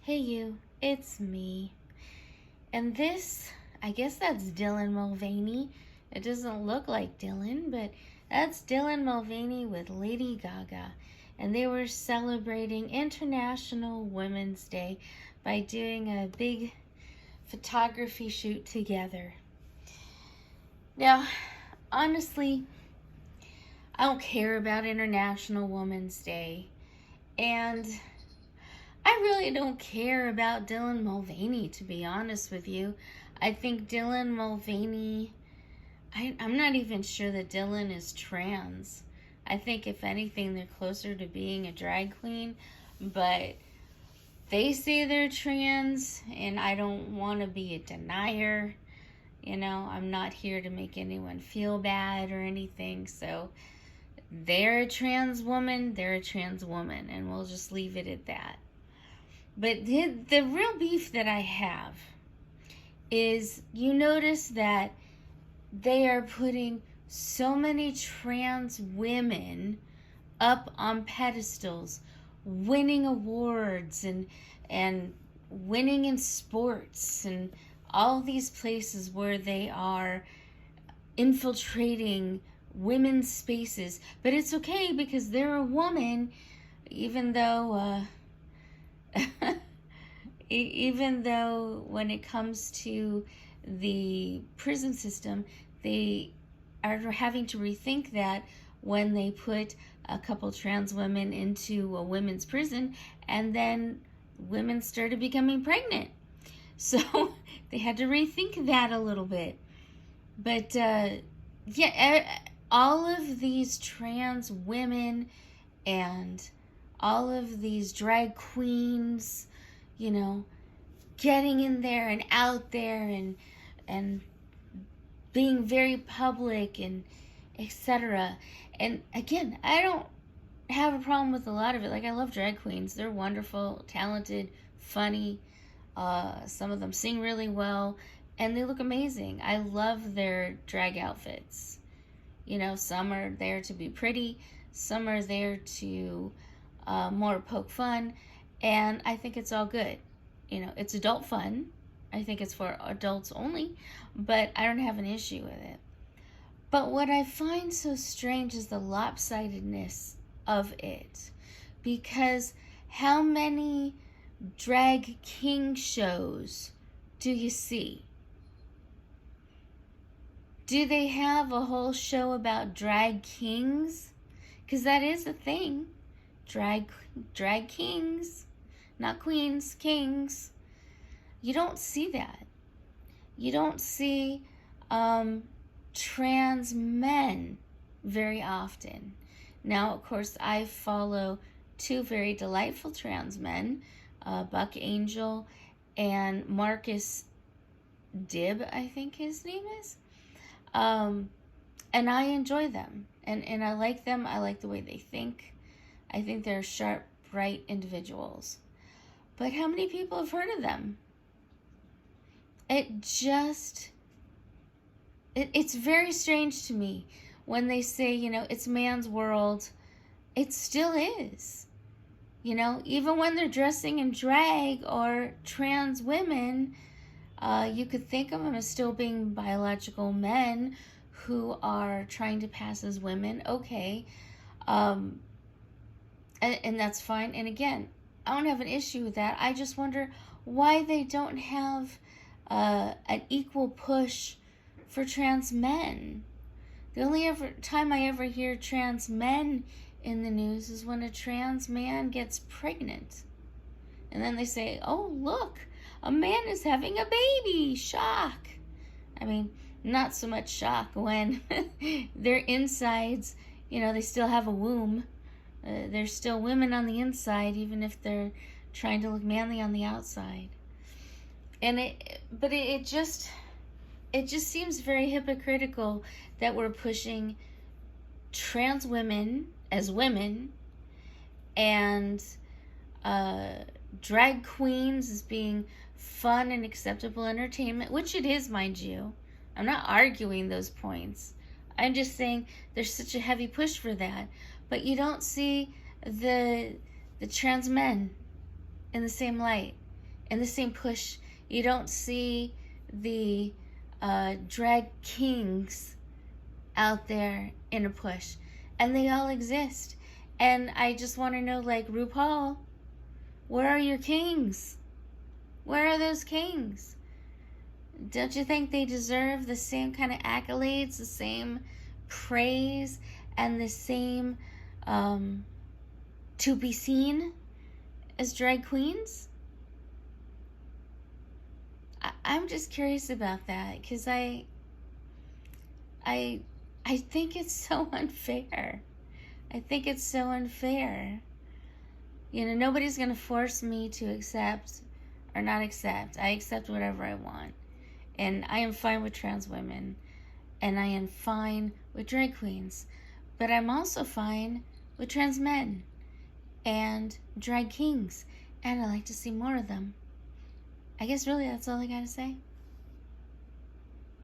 Hey you, it's me. And this, I guess that's Dylan Mulvaney. It doesn't look like Dylan, but that's Dylan Mulvaney with Lady Gaga. And they were celebrating International Women's Day by doing a big photography shoot together. Now, honestly, I don't care about International Women's Day. And I really don't care about Dylan Mulvaney, to be honest with you. I think Dylan Mulvaney, I'm not even sure that Dylan is trans. I think, if anything, they're closer to being a drag queen, but they say they're trans, and I don't want to be a denier. I'm not here to make anyone feel bad or anything, so they're a trans woman, and we'll just leave it at that. But the real beef that I have is, you notice that they are putting so many trans women up on pedestals, winning awards and winning in sports and all these places where they are infiltrating women's spaces. But it's okay because they're a woman, even though even though when it comes to the prison system, they are having to rethink that when they put a couple trans women into a women's prison, and then women started becoming pregnant. So they had to rethink that a little bit. But all of these trans women and all of these drag queens, getting in there and out there and being very public and etc. And again, I don't have a problem with a lot of it. Like, I love drag queens. They're wonderful, talented, funny. Some of them sing really well, and they look amazing. I love their drag outfits. Some are there to be pretty, some are there to more poke fun, and I think it's all good. It's adult fun. I think it's for adults only, but I don't have an issue with it. But what I find so strange is the lopsidedness of it, because how many drag king shows do you see? Do they have a whole show about drag kings? Because that is a thing. Drag kings, not queens, kings. You don't see that. You don't see trans men very often. Now, of course, I follow two very delightful trans men, Buck Angel and Marcus Dibb, I think his name is. And I enjoy them. And I like them. I like the way they think. I think they're sharp, bright individuals. But how many people have heard of them? It's very strange to me when they say, it's man's world. It still is. Even when they're dressing in drag or trans women, you could think of them as still being biological men who are trying to pass as women. Okay. And that's fine. And again, I don't have an issue with that. I just wonder why they don't have an equal push for trans men. The only time I ever hear trans men in the news is when a trans man gets pregnant. And then they say, oh, look, a man is having a baby. Shock. I mean, not so much shock when their insides, they still have a womb. They're still women on the inside, even if they're trying to look manly on the outside. But it just seems very hypocritical that we're pushing trans women as women and drag queens as being fun and acceptable entertainment, which it is, mind you. I'm not arguing those points. I'm just saying there's such a heavy push for that. But you don't see the trans men in the same light. in the same push. You don't see the drag kings out there in a push, and they all exist. And I just want to know, like, RuPaul, where are your kings? Where are those kings? Don't you think they deserve the same kind of accolades, the same praise, and the same to be seen as drag queens? I'm just curious about that, because I think it's so unfair. I think it's so unfair. You know, nobody's going to force me to accept or not accept. I accept whatever I want. And I am fine with trans women. And I am fine with drag queens. But I'm also fine with trans men and drag kings. And I like to see more of them. I guess really that's all I gotta say.